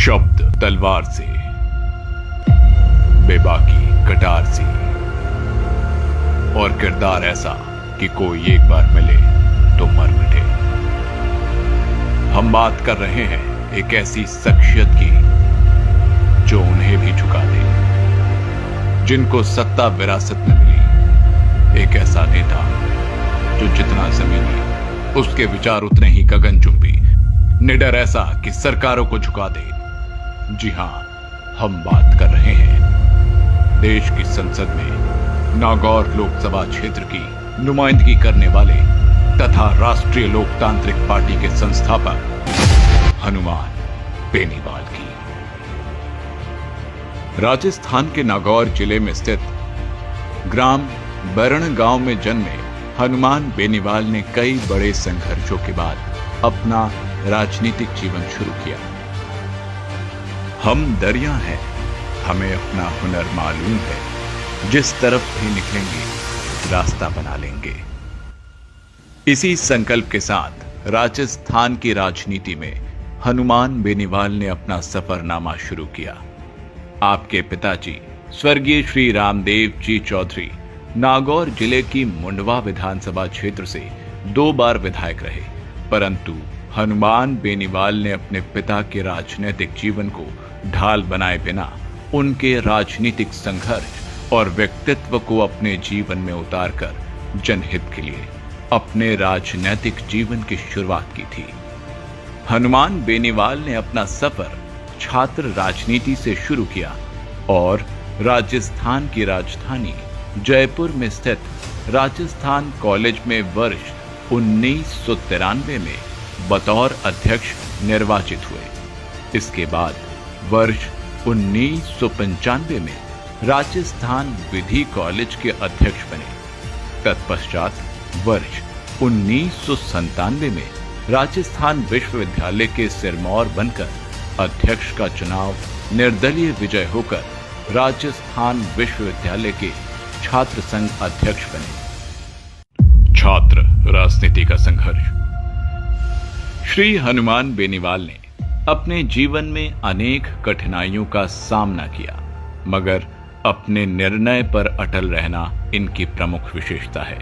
शब्द तलवार से, बेबाकी कटार सी, और किरदार ऐसा कि कोई एक बार मिले तो मर मिटे। हम बात कर रहे हैं एक ऐसी शख्सियत की जो उन्हें भी झुका दे, जिनको सत्ता विरासत में मिली। एक ऐसा नेता जो जितना जमीनी उसके विचार उतने ही गगनचुंबी, निडर ऐसा कि सरकारों को झुका दे। जी हां, हम बात कर रहे हैं देश की संसद में नागौर लोकसभा क्षेत्र की नुमाइंदगी करने वाले तथा राष्ट्रीय लोकतांत्रिक पार्टी के संस्थापक हनुमान बेनीवाल की। राजस्थान के नागौर जिले में स्थित ग्राम बरण गांव में जन्मे हनुमान बेनीवाल ने कई बड़े संघर्षों के बाद अपना राजनीतिक जीवन शुरू किया। हम दरिया हैं, हमें अपना हुनर मालूम है, जिस तरफ भी निकलेंगे रास्ता बना लेंगे। इसी संकल्प के साथ राजस्थान की राजनीति में हनुमान बेनीवाल ने अपना सफरनामा शुरू किया। आपके पिताजी स्वर्गीय श्री रामदेव जी चौधरी नागौर जिले की मुंडवा विधानसभा क्षेत्र से 2 बार विधायक रहे, परंतु हनुमान बेनीवाल ने अपने पिता के राजनीतिक जीवन को ढाल बनाए बिना उनके राजनीतिक संघर्ष और व्यक्तित्व को अपने जीवन में उतारकर जनहित के लिए अपने राजनीतिक जीवन की शुरुआत की थी। हनुमान बेनीवाल ने अपना सफर छात्र राजनीति से शुरू किया और राजस्थान की राजधानी जयपुर में स्थित राजस्थान कॉलेज में वर्ष 1993 में बतौर अध्यक्ष निर्वाचित हुए। इसके बाद वर्ष 1995 में राजस्थान विधि कॉलेज के अध्यक्ष बने। तत्पश्चात वर्ष 1997 में राजस्थान विश्वविद्यालय के सिरमौर बनकर अध्यक्ष का चुनाव निर्दलीय विजय होकर राजस्थान विश्वविद्यालय के छात्र संघ अध्यक्ष बने। छात्र राजनीति का संघर्ष। श्री हनुमान बेनीवाल ने अपने जीवन में अनेक कठिनाइयों का सामना किया, मगर अपने निर्णय पर अटल रहना इनकी प्रमुख विशेषता है।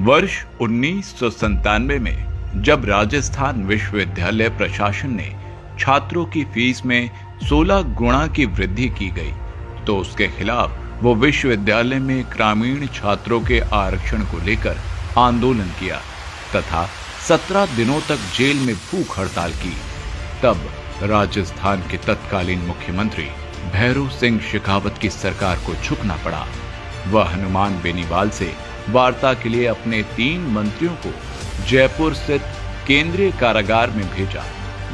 वर्ष 1997 में जब राजस्थान विश्वविद्यालय प्रशासन ने छात्रों की फीस में 16 गुना की वृद्धि की गई, तो उसके खिलाफ वो विश्वविद्यालय में ग्रामीण छात्रों के आरक्षण को लेकर आंदोलन किया तथा 17 दिनों तक जेल में भूख हड़ताल की। तब राजस्थान के तत्कालीन मुख्यमंत्री भैरों सिंह शेखावत की सरकार को झुकना पड़ा। वह हनुमान बेनीवाल से वार्ता के लिए अपने 3 मंत्रियों को जयपुर स्थित केंद्रीय कारागार में भेजा,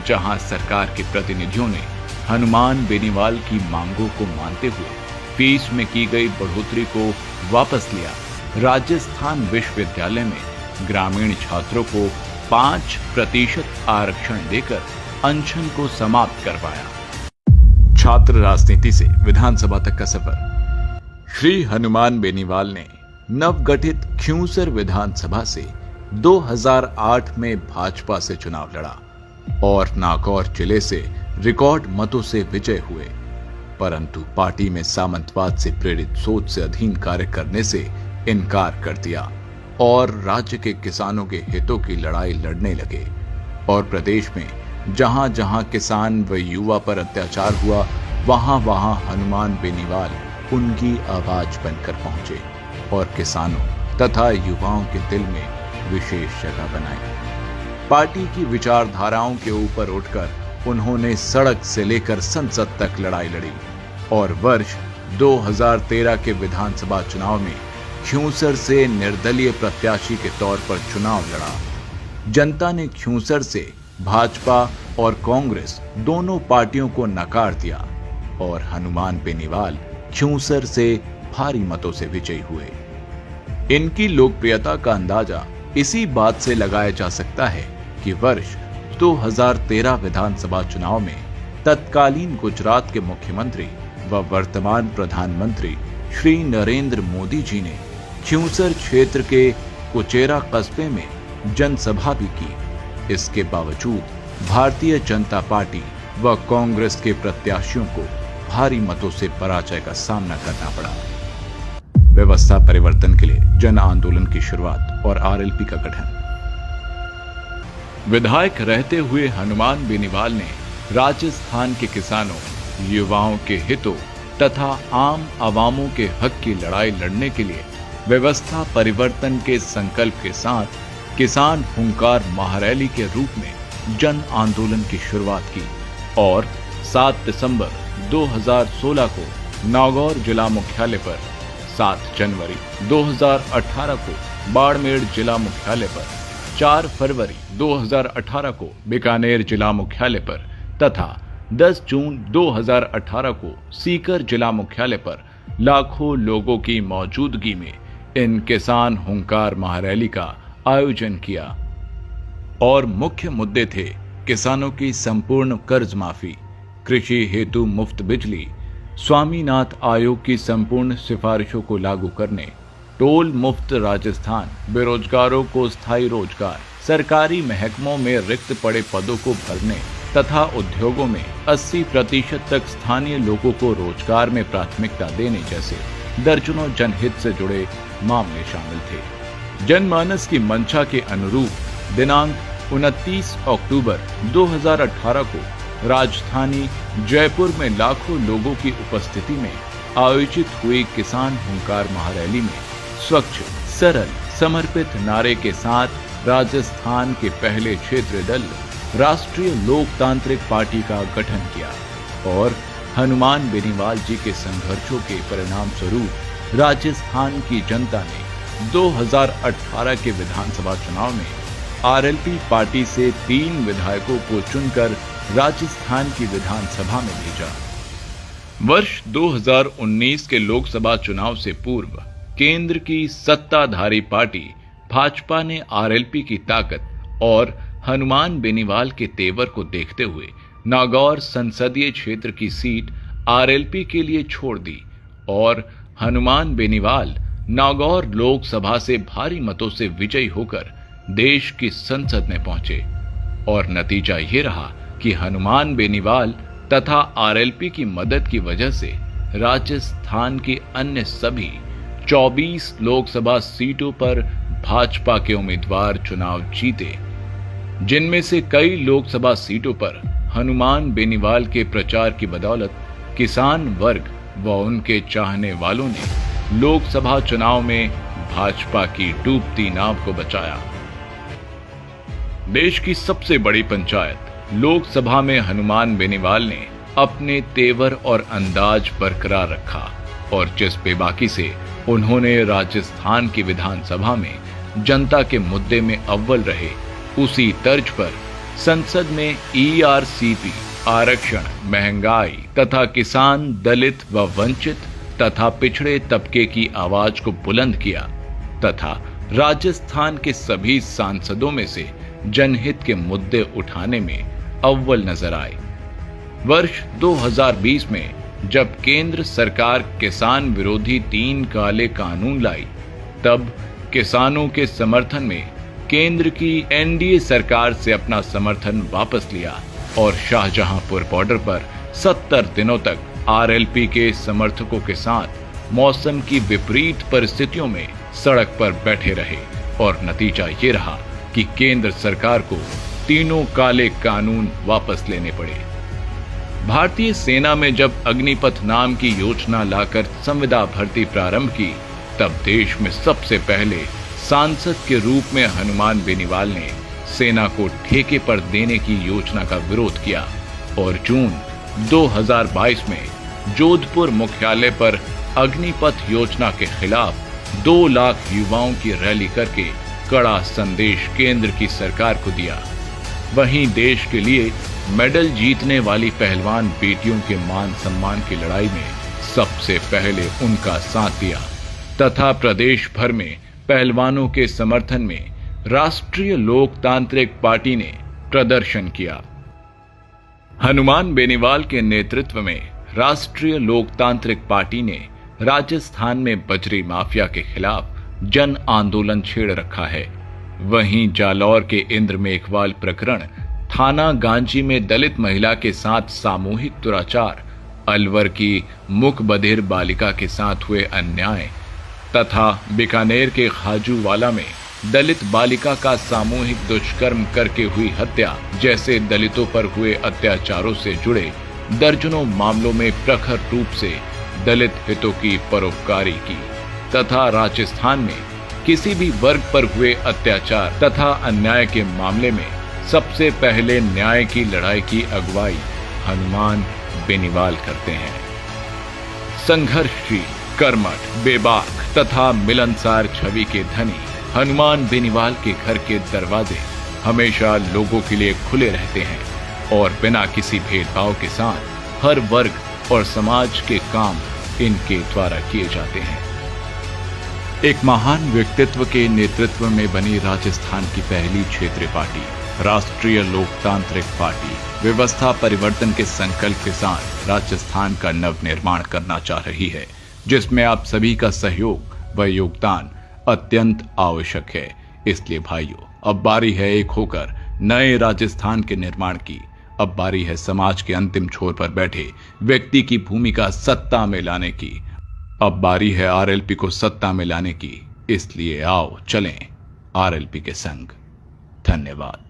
जहां सरकार के प्रतिनिधियों ने हनुमान बेनीवाल की मांगों को मानते हुए फीस में की गई बढ़ोतरी को वापस लिया। राजस्थान विश्वविद्यालय में ग्रामीण छात्रों को 5% आरक्षण देकर अनशन को समाप्त करवाया। छात्र राजनीति से विधानसभा तक का सफर। श्री हनुमान बेनीवाल ने नवगठित खियूंसर विधानसभा से 2008 में भाजपा से चुनाव लड़ा और नागौर जिले से रिकॉर्ड मतों से विजय हुए, परंतु पार्टी में सामंतवाद से प्रेरित सोच से अधीन कार्य करने से इनकार कर दिया और राज्य के किसानों के हितों की लड़ाई लड़ने लगे। और प्रदेश में जहां जहां किसान व युवा पर अत्याचार हुआ, वहां वहां हनुमान बेनीवाल उनकी आवाज बनकर पहुंचे और किसानों तथा युवाओं के दिल में विशेष जगह बनाई। पार्टी की विचारधाराओं के ऊपर उठकर उन्होंने सड़क से लेकर संसद तक लड़ाई लड़ी और वर्ष 2013 के विधानसभा चुनाव में खियूंसर से निर्दलीय प्रत्याशी के तौर पर चुनाव लड़ा। जनता ने खियूंसर से भाजपा और कांग्रेस दोनों पार्टियों को नकार दिया और हनुमान बेनीवाल खियूंसर से भारी मतों से विजयी हुए। इनकी लोकप्रियता का अंदाजा इसी बात से लगाया जा सकता है कि वर्ष 2013 विधानसभा चुनाव में तत्कालीन गुजरात के मुख्यमंत्री व वर्तमान प्रधानमंत्री श्री नरेंद्र मोदी जी ने खियूंसर क्षेत्र के कुचेरा कस्बे में जनसभा भी की। इसके बावजूद भारतीय जनता पार्टी व कांग्रेस के प्रत्याशियों को भारी मतों से पराजय का सामना करना पड़ा। व्यवस्था परिवर्तन के लिए जन आंदोलन की शुरुआत और आरएलपी का गठन। विधायक रहते हुए हनुमान बेनीवाल ने राजस्थान के किसानों, युवाओं के हितों तथा आम आवामों के हक की लड़ाई लड़ने के लिए व्यवस्था परिवर्तन के संकल्प के साथ किसान हुंकार महारैली के रूप में जन आंदोलन की शुरुआत की और 7 दिसंबर 2016 को नागौर जिला मुख्यालय पर, 7 जनवरी 2018 को बाड़मेर जिला मुख्यालय पर, 4 फरवरी 2018 को बीकानेर जिला मुख्यालय पर तथा 10 जून 2018 को सीकर जिला मुख्यालय पर लाखों लोगों की मौजूदगी में इन किसान हुंकार महारैली का आयोजन किया और मुख्य मुद्दे थे किसानों की संपूर्ण कर्ज माफी, कृषि हेतु मुफ्त बिजली, स्वामीनाथन आयोग की संपूर्ण सिफारिशों को लागू करने, टोल मुक्त राजस्थान, बेरोजगारों को स्थायी रोजगार, सरकारी महकमों में रिक्त पड़े पदों को भरने तथा उद्योगों में 80% तक स्थानीय लोगों को रोजगार में प्राथमिकता देने जैसे दर्जनों जनहित से जुड़े मामले शामिल थे। जनमानस की मंशा के अनुरूप दिनांक 29 अक्टूबर 2018 को राजधानी जयपुर में लाखों लोगों की उपस्थिति में आयोजित हुई किसान हुंकार महारैली में स्वच्छ, सरल, समर्पित नारे के साथ राजस्थान के पहले क्षेत्रीय दल राष्ट्रीय लोकतांत्रिक पार्टी का गठन किया और हनुमान बेनीवाल जी के संघर्षों के परिणाम स्वरूप राजस्थान की जनता ने 2018 के विधानसभा चुनाव में आरएलपी पार्टी से 3 विधायकों को चुनकर राजस्थान की विधानसभा में भेजा। वर्ष 2019 के लोकसभा चुनाव से पूर्व केंद्र की सत्ताधारी पार्टी भाजपा ने आरएलपी की ताकत और हनुमान बेनीवाल के तेवर को देखते हुए नागौर संसदीय क्षेत्र की सीट आरएलपी के लिए छोड़ दी और हनुमान बेनीवाल नागौर लोकसभा से भारी मतों से विजयी होकर देश की संसद में पहुंचे और नतीजा ये रहा कि हनुमान बेनीवाल तथा आरएलपी की मदद की वजह से राजस्थान की अन्य सभी 24 लोकसभा सीटों पर भाजपा के उम्मीदवार चुनाव जीते, जिनमें से कई लोकसभा सीटों पर हनुमान बेनीवाल के प्रचार की बदौलत किसान वर्ग व उनके चाहने वालों ने लोकसभा चुनाव में भाजपा की डूबती नाव को बचाया। देश की सबसे बड़ी पंचायत लोकसभा में हनुमान बेनीवाल ने अपने तेवर और अंदाज बरकरार रखा और जिस बेबाकी से उन्होंने राजस्थान की विधानसभा में जनता के मुद्दे में अव्वल रहे, उसी तर्ज पर संसद में ईआरसीपी, आरक्षण, महंगाई तथा किसान, दलित व वंचित तथा पिछड़े तबके की आवाज को बुलंद किया तथा राजस्थान के सभी सांसदों में से जनहित के मुद्दे उठाने में अव्वल नजर आए। वर्ष 2020 में जब केंद्र सरकार किसान विरोधी 3 काले कानून लाई, तब किसानों के समर्थन में केंद्र की एनडीए सरकार से अपना समर्थन वापस लिया और शाहजहांपुर बॉर्डर पर 70 दिनों तक आरएलपी के समर्थकों के साथ मौसम की विपरीत परिस्थितियों में सड़क पर बैठे रहे और नतीजा ये रहा कि केंद्र सरकार को तीनों काले कानून वापस लेने पड़े। भारतीय सेना में जब अग्निपथ नाम की योजना लाकर संविदा भर्ती प्रारंभ की, तब देश में सबसे पहले सांसद के रूप में हनुमान बेनीवाल ने सेना को ठेके पर देने की योजना का विरोध किया और जून 2022 में जोधपुर मुख्यालय पर अग्निपथ योजना के खिलाफ 2 लाख युवाओं की रैली करके कड़ा संदेश केंद्र की सरकार को दिया। वहीं देश के लिए मेडल जीतने वाली पहलवान बेटियों के मान सम्मान की लड़ाई में सबसे पहले उनका साथ दिया तथा प्रदेश भर में पहलवानों के समर्थन में राष्ट्रीय लोकतांत्रिक पार्टी ने प्रदर्शन किया। हनुमान बेनीवाल के नेतृत्व में राष्ट्रीय लोकतांत्रिक पार्टी ने राजस्थान में बजरी माफिया के खिलाफ जन आंदोलन छेड़ रखा है। वहीं जालौर के इंद्र मेघवाल प्रकरण, थाना गांजी में दलित महिला के साथ सामूहिक दुराचार, अलवर की मुख बधिर बालिका के साथ हुए अन्याय तथा बीकानेर के खाजूवाला में दलित बालिका का सामूहिक दुष्कर्म करके हुई हत्या जैसे दलितों पर हुए अत्याचारों से जुड़े दर्जनों मामलों में प्रखर रूप से दलित हितों की परोपकारी की तथा राजस्थान में किसी भी वर्ग पर हुए अत्याचार तथा अन्याय के मामले में सबसे पहले न्याय की लड़ाई की अगुवाई हनुमान बेनीवाल करते हैं। संघर्षशील, कर्मठ, बेबाक तथा मिलनसार छवि के धनी हनुमान बेनीवाल के घर के दरवाजे हमेशा लोगों के लिए खुले रहते हैं और बिना किसी भेदभाव के साथ हर वर्ग और समाज के काम इनके द्वारा किए जाते हैं। एक महान व्यक्तित्व के नेतृत्व में बनी राजस्थान की पहली क्षेत्रीय पार्टी राष्ट्रीय लोकतांत्रिक पार्टी व्यवस्था परिवर्तन के संकल्प के साथ राजस्थान का नव निर्माण करना चाह रही है, जिसमें आप सभी का सहयोग व योगदान अत्यंत आवश्यक है। इसलिए भाइयों, अब बारी है एक होकर नए राजस्थान के निर्माण की। अब बारी है समाज के अंतिम छोर पर बैठे व्यक्ति की भूमिका सत्ता में लाने की। अब बारी है आरएलपी को सत्ता में लाने की। इसलिए आओ चलें आरएलपी के संग। धन्यवाद।